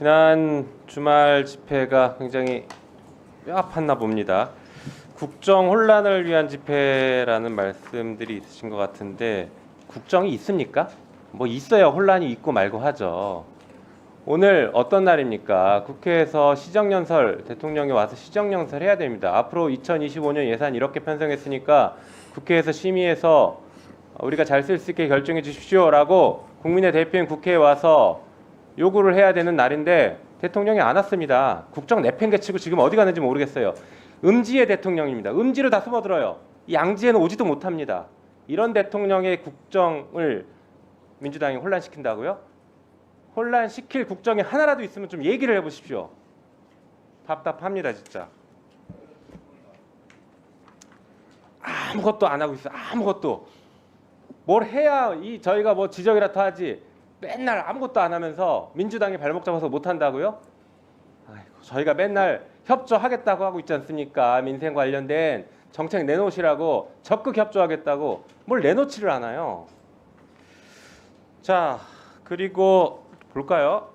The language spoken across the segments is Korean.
지난 주말 집회가 굉장히 뼈아팠나 봅니다. 국정 혼란을 위한 집회라는 말씀들이 있으신 것 같은데 국정이 있습니까? 뭐 있어야 혼란이 있고 말고 하죠. 오늘 어떤 날입니까? 국회에서 시정연설, 대통령이 와서 시정연설 해야 됩니다. 앞으로 2025년 예산 이렇게 편성했으니까 국회에서 심의해서 우리가 잘 쓸 수 있게 결정해 주십시오라고 국민의 대표인 국회에 와서 요구를 해야 되는 날인데 대통령이 안 왔습니다. 국정 내팽개치고 지금 어디 가는지 모르겠어요. 음지의 대통령입니다. 음지로 다 숨어들어요. 이 양지에는 오지도 못합니다. 이런 대통령의 국정을 민주당이 혼란시킨다고요? 혼란시킬 국정이 하나라도 있으면 좀 얘기를 해보십시오. 답답합니다 진짜. 아무것도 안 하고 있어요. 아무것도. 뭘 해야 저희가 뭐 지적이라도 하지 맨날 아무것도 안 하면서 민주당이 발목 잡아서 못 한다고요? 아이고, 저희가 맨날 협조하겠다고 하고 있지 않습니까? 민생 관련된 정책 내놓으시라고 적극 협조하겠다고 뭘 내놓지를 않아요. 자, 그리고 볼까요?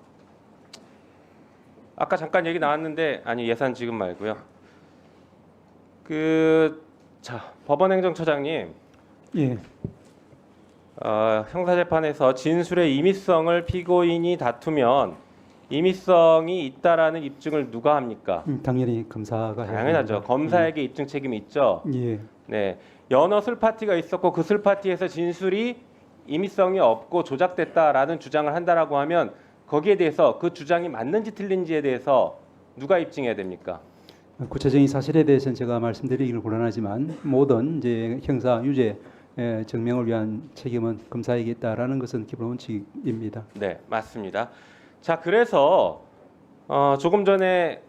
아까 잠깐 얘기 나왔는데 아니 예산 지금 말고요. 법원행정처장님. 예. 형사재판에서 진술의 임의성을 피고인이 다투면 임의성이 있다라는 입증을 누가 합니까? 당연히 검사가 당연하죠. 해야 검사에게 입증 책임이 있죠. 예. 네, 연어 술 파티가 있었고 그 술 파티에서 진술이 임의성이 없고 조작됐다라는 주장을 한다라고 하면 거기에 대해서 그 주장이 맞는지 틀린지에 대해서 누가 입증해야 됩니까? 구체적인 사실에 대해서는 제가 말씀드리기는 곤란하지만 모든 이제 형사 유죄 증명을 위한 책임은 검사에게 있다라는 것은 기본 원칙입니다. 네, 맞습니다. 자, 그래서 조금 전에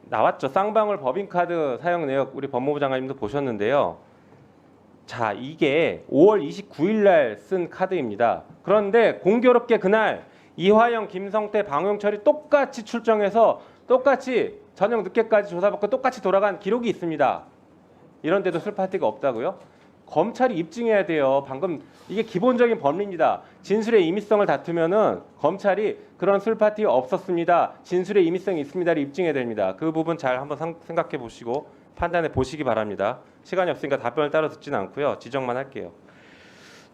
나왔죠. 쌍방울 법인카드 사용 내역 우리 법무부 장관님도 보셨는데요. 자, 이게 5월 29일 날 쓴 카드입니다. 그런데 공교롭게 그날 이화영, 김성태, 방용철이 똑같이 출정해서 똑같이 저녁 늦게까지 조사받고 똑같이 돌아간 기록이 있습니다. 이런데도 술 파티가 없다고요? 검찰이 입증해야 돼요. 방금 이게 기본적인 법리입니다. 진술의 임의성을 다투면은 검찰이 그런 술 파티 없었습니다. 진술의 임의성이 있습니다를 입증해야 됩니다. 그 부분 잘 한번 생각해 보시고 판단해 보시기 바랍니다. 시간이 없으니까 답변을 따로 듣지는 않고요. 지적만 할게요.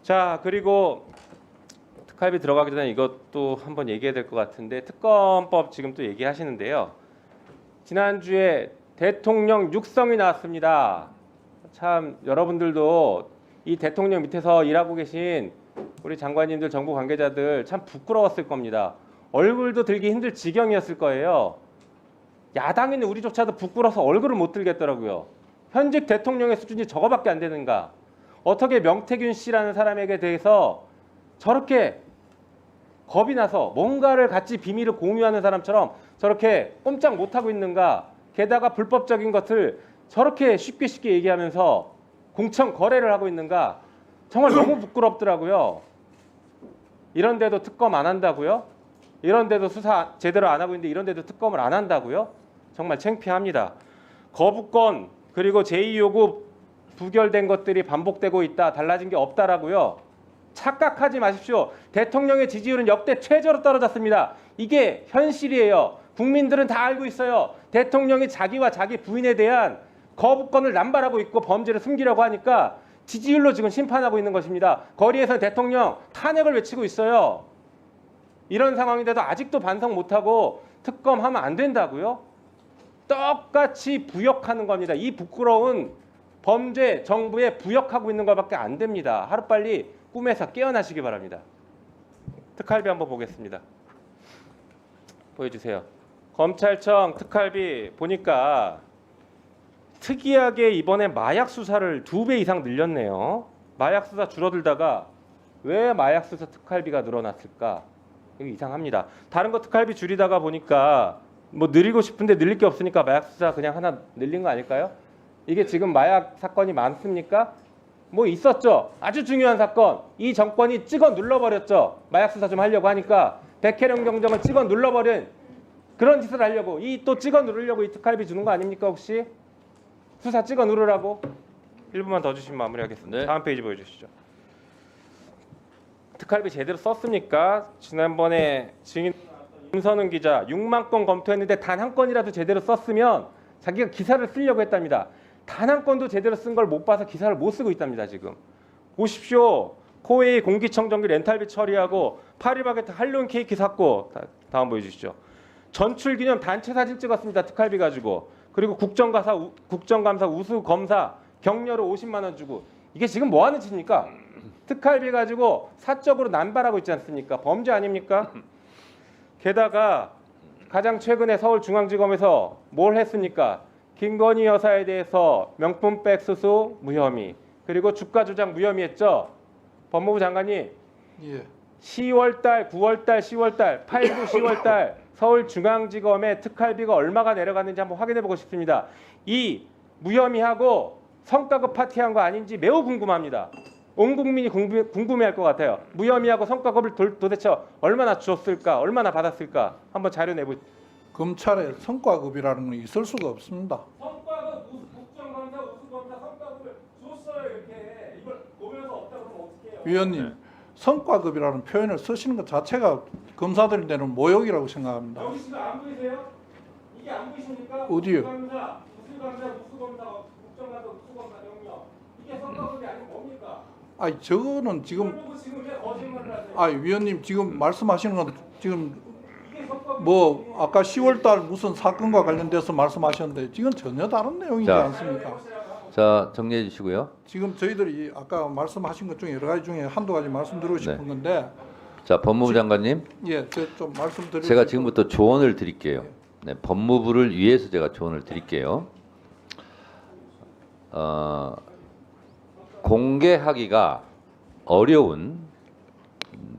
자, 그리고 특활비 들어가기 전에 이것도 한번 얘기해야 될 것 같은데 특검법 지금 또 얘기하시는데요. 지난주에 대통령 육성이 나왔습니다. 참 여러분들도 이 대통령 밑에서 일하고 계신 우리 장관님들, 정부 관계자들 참 부끄러웠을 겁니다. 얼굴도 들기 힘들 지경이었을 거예요. 야당인 우리조차도 부끄러워서 얼굴을 못 들겠더라고요. 현직 대통령의 수준이 저거밖에 안 되는가? 어떻게 명태균 씨라는 사람에게 대해서 저렇게 겁이 나서 뭔가를 같이 비밀을 공유하는 사람처럼 저렇게 꼼짝 못하고 있는가? 게다가 불법적인 것을 저렇게 쉽게 얘기하면서 공천 거래를 하고 있는가? 정말 너무 부끄럽더라고요. 이런데도 특검 안 한다고요? 이런데도 수사 제대로 안 하고 있는데 이런데도 특검을 안 한다고요? 정말 창피합니다. 거부권 그리고 제2요구 부결된 것들이 반복되고 있다. 달라진 게 없다라고요. 착각하지 마십시오. 대통령의 지지율은 역대 최저로 떨어졌습니다. 이게 현실이에요. 국민들은 다 알고 있어요. 대통령이 자기와 자기 부인에 대한 거부권을 남발하고 있고 범죄를 숨기려고 하니까 지지율로 지금 심판하고 있는 것입니다. 거리에서 대통령 탄핵을 외치고 있어요. 이런 상황인데도 아직도 반성 못하고 특검하면 안 된다고요? 똑같이 부역하는 겁니다. 이 부끄러운 범죄 정부에 부역하고 있는 것밖에 안 됩니다. 하루빨리 꿈에서 깨어나시기 바랍니다. 특활비 한번 보겠습니다. 보여주세요. 검찰청 특활비 보니까 특이하게 이번에 마약 수사를 2배 이상 늘렸네요. 마약 수사 줄어들다가 왜 마약 수사 특활비가 늘어났을까? 이거 이상합니다. 다른 거 특활비 줄이다가 보니까 뭐 늘리고 싶은데 늘릴 게 없으니까 마약 수사 그냥 하나 늘린 거 아닐까요? 이게 지금 마약 사건이 많습니까? 뭐 있었죠. 아주 중요한 사건. 이 정권이 찍어 눌러버렸죠. 마약 수사 좀 하려고 하니까 백혜령 경정을 찍어 눌러버린 그런 짓을 하려고 또 찍어 누르려고 이 특활비 주는 거 아닙니까 혹시? 수사 찍어 누르라고? 1분만 더 주시면 마무리하겠습니다. 네. 다음 페이지 보여주시죠. 특활비 제대로 썼습니까? 지난번에 증인 김선은 기자 6만 건 검토했는데 단 한 건이라도 제대로 썼으면 자기가 기사를 쓰려고 했답니다. 단 한 건도 제대로 쓴 걸 못 봐서 기사를 못 쓰고 있답니다. 지금 보십시오. 코웨이 공기청정기 렌탈비 처리하고 파리바게트 할로윈 케이크 샀고 다음 보여주시죠. 전출기념 단체 사진 찍었습니다. 특활비 가지고. 그리고 국정감사 우수 검사 격려로 50만 원 주고. 이게 지금 뭐 하는 짓입니까? 특활비 가지고 사적으로 남발하고 있지 않습니까? 범죄 아닙니까? 게다가 가장 최근에 서울중앙지검에서 뭘 했습니까? 김건희 여사에 대해서 명품백 수수 무혐의, 그리고 주가 조작 무혐의 했죠? 법무부 장관님, 예. 10월달, 9월달, 10월달, 8구 10월달 서울중앙지검의 특활비가 얼마가 내려갔는지 한번 확인해 보고 싶습니다. 이 무혐의하고 성과급 파티한 거 아닌지 매우 궁금합니다. 온 국민이 궁금해할 것 같아요. 무혐의하고 성과급을 도대체 얼마나 줬을까, 얼마나 받았을까 한번 자료 내보시죠. 검찰에 성과급이라는 건 있을 수가 없습니다. 성과급 국정감사, 우수검사 성과급을 줬어요 이렇게. 이걸 보면서 없다 그러면 어떡해요? 위원님, 성과급이라는 표현을 쓰시는 것 자체가 검사들한테는 모욕이라고 생각합니다. 여기 지금 안 보이세요? 이게 안 보이십니까? 어디요? 국정감사, 우수검사, 국정감사, 우수검사 명령. 이게 성과급이 아니면 뭡니까? 아니 저거는 지금 이걸 보고 지금 왜 거짓말을 하세요? 아니 위원님 지금 말씀하시는 건 지금 이게 성과급. 뭐 아까 10월달 무슨 사건과 관련돼서 말씀하셨는데 지금 전혀 다른 내용이지 자. 않습니까? 자, 정리해 주시고요. 지금 저희들이 아까 말씀하신 것 중에 여러 가지 중에 한두 가지 말씀드리고 싶은 네. 건데 자, 법무부 장관님, 예, 제가 좀 말씀드리고 제가 지금부터 조언을 드릴게요. 네, 법무부를 위해서 제가 조언을 드릴게요. 공개하기가 어려운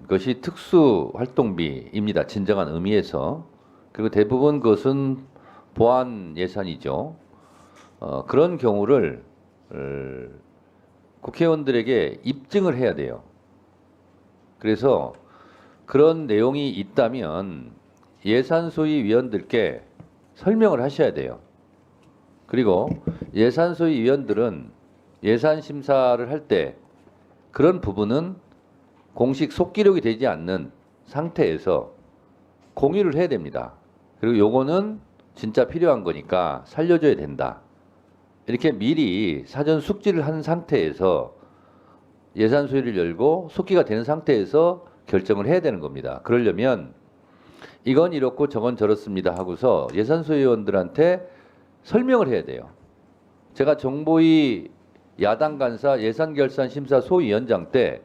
것이 특수활동비입니다. 진정한 의미에서. 그리고 대부분 그것은 보안 예산이죠. 그런 경우를 국회의원들에게 입증을 해야 돼요. 그래서 그런 내용이 있다면 예산소위 위원들께 설명을 하셔야 돼요. 그리고 예산소위 위원들은 예산 심사를 할 때 그런 부분은 공식 속기록이 되지 않는 상태에서 공유를 해야 됩니다. 그리고 요거는 진짜 필요한 거니까 살려줘야 된다. 이렇게 미리 사전 숙지를 한 상태에서 예산 소위를 열고 속기가 되는 상태에서 결정을 해야 되는 겁니다. 그러려면 이건 이렇고 저건 저렇습니다 하고서 예산 소위원들한테 설명을 해야 돼요. 제가 정보위 야당 간사 예산결산 심사 소위원장 때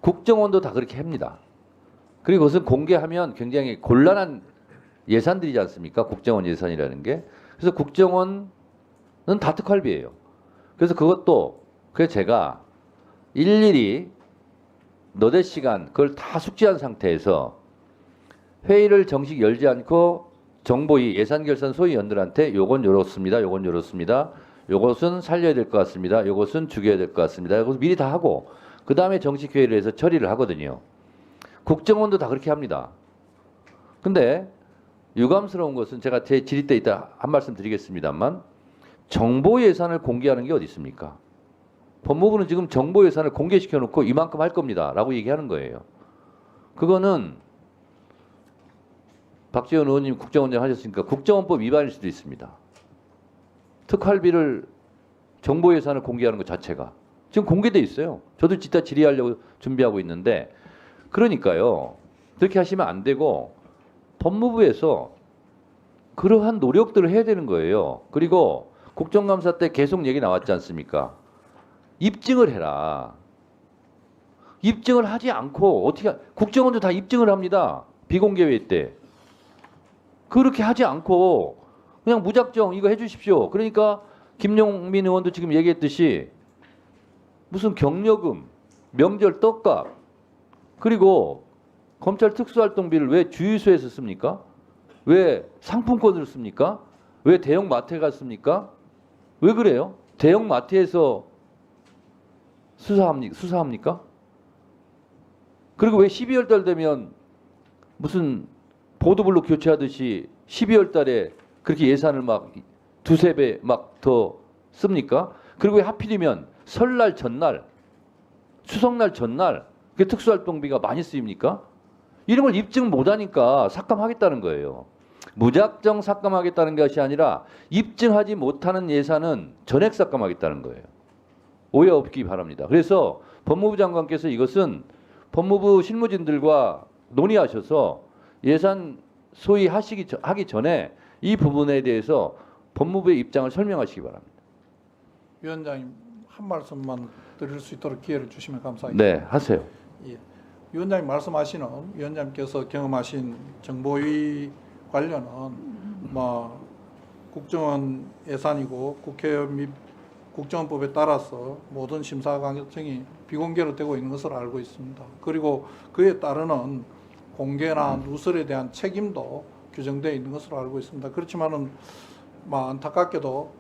국정원도 다 그렇게 합니다. 그리고 그것은 공개하면 굉장히 곤란한 예산들이지 않습니까? 국정원 예산이라는 게. 그래서 국정원은 다 특활비예요. 그래서 그것도 그래서 제가 일일이 너댓 시간 그걸 다 숙지한 상태에서 회의를 정식 열지 않고 정보위 예산결산 소위원들한테 요건 요렇습니다. 요건 요렇습니다. 요것은 살려야 될 것 같습니다. 요것은 죽여야 될 것 같습니다. 그래서 미리 다 하고 그 다음에 정식 회의를 해서 처리를 하거든요. 국정원도 다 그렇게 합니다. 근데 유감스러운 것은 제가 제 질의 때 이따 한 말씀 드리겠습니다만 정보 예산을 공개하는 게 어디 있습니까? 법무부는 지금 정보 예산을 공개시켜 놓고 이만큼 할 겁니다. 라고 얘기하는 거예요. 그거는 박지원 의원님 국정원장 하셨으니까 국정원법 위반일 수도 있습니다. 특활비를 정보 예산을 공개하는 것 자체가 지금 공개돼 있어요. 저도 이따 질의하려고 준비하고 있는데 그러니까요. 그렇게 하시면 안 되고 법무부에서 그러한 노력들을 해야 되는 거예요. 그리고 국정감사 때 계속 얘기 나왔지 않습니까? 입증을 해라. 입증을 하지 않고 어떻게 국정원도 다 입증을 합니다. 비공개회의 때. 그렇게 하지 않고 그냥 무작정 이거 해주십시오. 그러니까 김용민 의원도 지금 얘기했듯이 무슨 격려금, 명절 떡값 그리고 검찰 특수활동비를 왜 주유소에서 씁니까? 왜 상품권으로 씁니까? 왜 대형 마트에 갔습니까? 왜 그래요? 대형 마트에서 수사합니까? 그리고 왜 12월 달 되면 무슨 보도블록 교체하듯이 12월 달에 그렇게 예산을 막 두세 배 막 더 씁니까? 그리고 왜 하필이면 설날 전날, 추석날 전날 그게 특수활동비가 많이 쓰입니까? 이런 걸 입증 못하니까 삭감하겠다는 거예요. 무작정 삭감하겠다는 것이 아니라 입증하지 못하는 예산은 전액 삭감하겠다는 거예요. 오해 없기 바랍니다. 그래서 법무부 장관께서 이것은 법무부 실무진들과 논의하셔서 예산 소위 하기 전에 이 부분에 대해서 법무부의 입장을 설명하시기 바랍니다. 위원장님 한 말씀만 드릴 수 있도록 기회를 주시면 감사하겠습니다. 네, 하세요. 예. 위원장님 말씀하시는 위원장님께서 경험하신 정보위 관련은 뭐 국정원 예산이고 국회의원 및 국정원법에 따라서 모든 심사 과정이 비공개로 되고 있는 것으로 알고 있습니다. 그리고 그에 따르는 공개나 누설에 대한 책임도 규정되어 있는 것으로 알고 있습니다. 그렇지만은 뭐 안타깝게도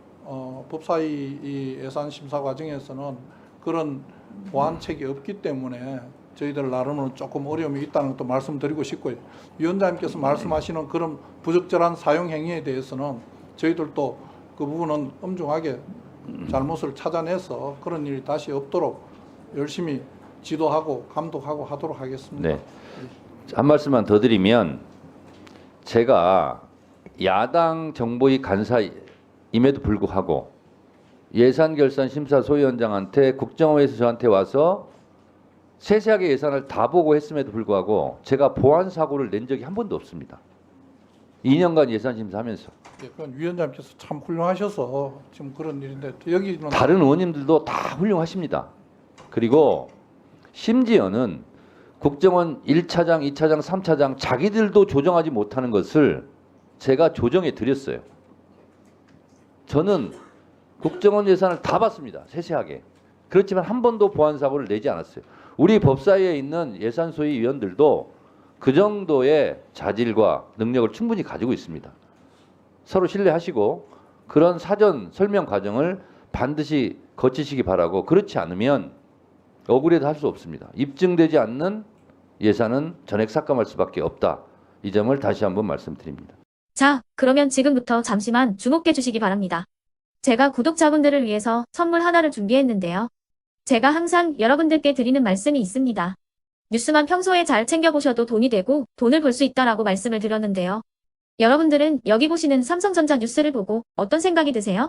법사위 이 예산 심사 과정에서는 그런 보완책이 없기 때문에 저희들 나름으로 조금 어려움이 있다는 것도 말씀드리고 싶고요. 위원장님께서 말씀하시는 그런 부적절한 사용 행위에 대해서는 저희들도 그 부분은 엄중하게 잘못을 찾아내서 그런 일이 다시 없도록 열심히 지도하고 감독하고 하도록 하겠습니다. 네. 한 말씀만 더 드리면 제가 야당 정보위 간사임에도 불구하고 예산결산심사소위원장한테 국정원에서 저한테 와서 세세하게 예산을 다 보고 했음에도 불구하고 제가 보안 사고를 낸 적이 한 번도 없습니다. 2년간 예산심사하면서. 예, 그건 위원장님께서 참 훌륭하셔서 지금 그런 일인데 여기는 다른 의원님들도 다 훌륭하십니다. 그리고 심지어는 국정원 1차장, 2차장, 3차장 자기들도 조정하지 못하는 것을 제가 조정해 드렸어요. 저는 국정원 예산을 다 봤습니다. 세세하게. 그렇지만 한 번도 보안 사고를 내지 않았어요. 우리 법사위에 있는 예산소위 위원들도 그 정도의 자질과 능력을 충분히 가지고 있습니다. 서로 신뢰하시고 그런 사전 설명 과정을 반드시 거치시기 바라고 그렇지 않으면 억울해도 할 수 없습니다. 입증되지 않는 예산은 전액 삭감할 수밖에 없다. 이 점을 다시 한번 말씀드립니다. 자, 그러면 지금부터 잠시만 주목해 주시기 바랍니다. 제가 구독자분들을 위해서 선물 하나를 준비했는데요. 제가 항상 여러분들께 드리는 말씀이 있습니다. 뉴스만 평소에 잘 챙겨보셔도 돈이 되고 돈을 벌 수 있다라고 말씀을 드렸는데요. 여러분들은 여기 보시는 삼성전자 뉴스를 보고 어떤 생각이 드세요?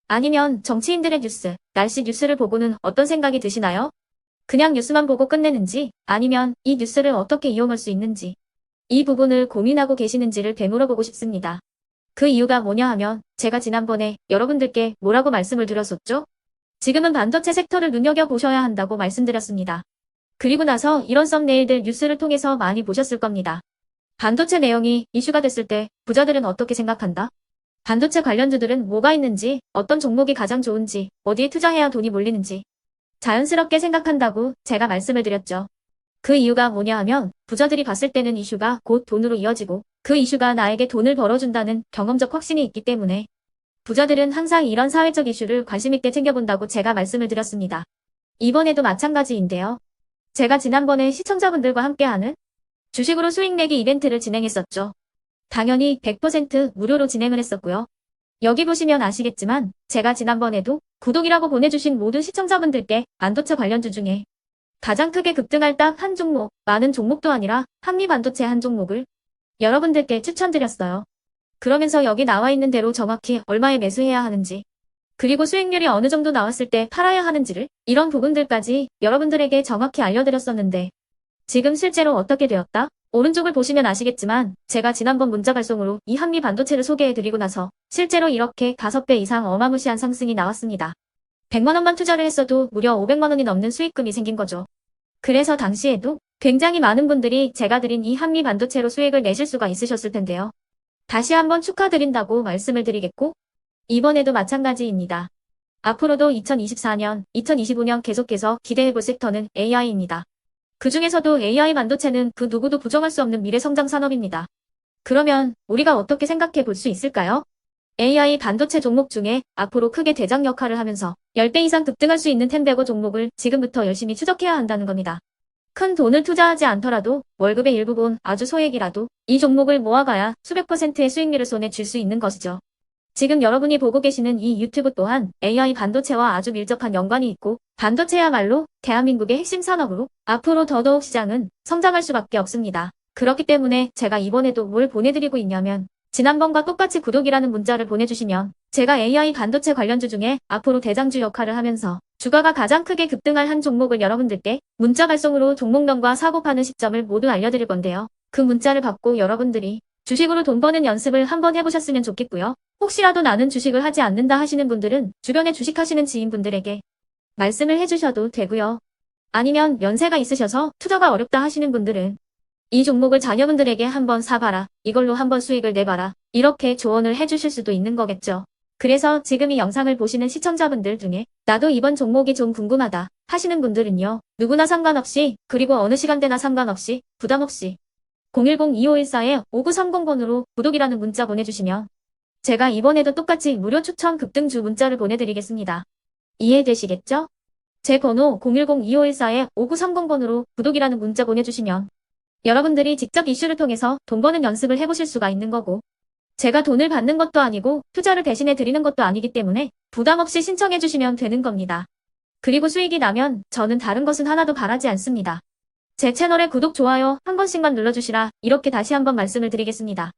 아니면 정치인들의 뉴스, 날씨 뉴스를 보고는 어떤 생각이 드시나요? 그냥 뉴스만 보고 끝내는지 아니면 이 뉴스를 어떻게 이용할 수 있는지 이 부분을 고민하고 계시는지를 되물어보고 싶습니다. 그 이유가 뭐냐 하면 제가 지난번에 여러분들께 뭐라고 말씀을 드렸었죠? 지금은 반도체 섹터를 눈여겨보셔야 한다고 말씀드렸습니다. 그리고 나서 이런 썸네일들 뉴스를 통해서 많이 보셨을 겁니다. 반도체 내용이 이슈가 됐을 때 부자들은 어떻게 생각한다? 반도체 관련주들은 뭐가 있는지, 어떤 종목이 가장 좋은지, 어디에 투자해야 돈이 몰리는지 자연스럽게 생각한다고 제가 말씀을 드렸죠. 그 이유가 뭐냐 하면 부자들이 봤을 때는 이슈가 곧 돈으로 이어지고 그 이슈가 나에게 돈을 벌어준다는 경험적 확신이 있기 때문에 부자들은 항상 이런 사회적 이슈를 관심 있게 챙겨본다고 제가 말씀을 드렸습니다. 이번에도 마찬가지인데요. 제가 지난번에 시청자분들과 함께하는 주식으로 수익 내기 이벤트를 진행했었죠. 당연히 100% 무료로 진행을 했었고요. 여기 보시면 아시겠지만 제가 지난번에도 구독이라고 보내주신 모든 시청자분들께 반도체 관련주 중에 가장 크게 급등할 딱 한 종목, 많은 종목도 아니라 한미반도체 한 종목을 여러분들께 추천드렸어요. 그러면서 여기 나와 있는 대로 정확히 얼마에 매수해야 하는지 그리고 수익률이 어느 정도 나왔을 때 팔아야 하는지를 이런 부분들까지 여러분들에게 정확히 알려드렸었는데 지금 실제로 어떻게 되었다? 오른쪽을 보시면 아시겠지만 제가 지난번 문자 발송으로 이 한미 반도체를 소개해드리고 나서 실제로 이렇게 5배 이상 어마무시한 상승이 나왔습니다. 100만 원만 투자를 했어도 무려 500만 원이 넘는 수익금이 생긴 거죠. 그래서 당시에도 굉장히 많은 분들이 제가 드린 이 한미 반도체로 수익을 내실 수가 있으셨을 텐데요. 다시 한번 축하드린다고 말씀을 드리겠고 이번에도 마찬가지입니다. 앞으로도 2024년, 2025년 계속해서 기대해볼 섹터는 AI입니다. 그 중에서도 AI 반도체는 그 누구도 부정할 수 없는 미래 성장 산업입니다. 그러면 우리가 어떻게 생각해 볼 수 있을까요? AI 반도체 종목 중에 앞으로 크게 대장 역할을 하면서 10배 이상 급등할 수 있는 텐베고 종목을 지금부터 열심히 추적해야 한다는 겁니다. 큰 돈을 투자하지 않더라도 월급의 일부분 아주 소액이라도 이 종목을 모아가야 수백 %의 수익률을 손에 쥘 수 있는 것이죠. 지금 여러분이 보고 계시는 이 유튜브 또한 AI 반도체와 아주 밀접한 연관이 있고 반도체야말로 대한민국의 핵심 산업으로 앞으로 더더욱 시장은 성장할 수밖에 없습니다. 그렇기 때문에 제가 이번에도 뭘 보내드리고 있냐면 지난번과 똑같이 구독이라는 문자를 보내주시면 제가 AI 반도체 관련주 중에 앞으로 대장주 역할을 하면서 주가가 가장 크게 급등할 한 종목을 여러분들께 문자 발송으로 종목명과 사고 파는 시점을 모두 알려드릴 건데요. 그 문자를 받고 여러분들이 주식으로 돈 버는 연습을 한번 해보셨으면 좋겠고요. 혹시라도 나는 주식을 하지 않는다 하시는 분들은 주변에 주식하시는 지인분들에게 말씀을 해주셔도 되고요. 아니면 연세가 있으셔서 투자가 어렵다 하시는 분들은 이 종목을 자녀분들에게 한번 사봐라. 이걸로 한번 수익을 내봐라. 이렇게 조언을 해주실 수도 있는 거겠죠. 그래서 지금 이 영상을 보시는 시청자분들 중에 나도 이번 종목이 좀 궁금하다 하시는 분들은요. 누구나 상관없이 그리고 어느 시간대나 상관없이 부담없이 010-2514-5930번으로 구독이라는 문자 보내주시면 제가 이번에도 똑같이 무료 추천 급등주 문자를 보내드리겠습니다. 이해되시겠죠? 제 번호 010-2514-5930번으로 구독이라는 문자 보내주시면 여러분들이 직접 이슈를 통해서 돈 버는 연습을 해보실 수가 있는 거고 제가 돈을 받는 것도 아니고 투자를 대신해 드리는 것도 아니기 때문에 부담 없이 신청해 주시면 되는 겁니다. 그리고 수익이 나면 저는 다른 것은 하나도 바라지 않습니다. 제 채널에 구독, 좋아요 한 번씩만 눌러주시라 이렇게 다시 한번 말씀을 드리겠습니다.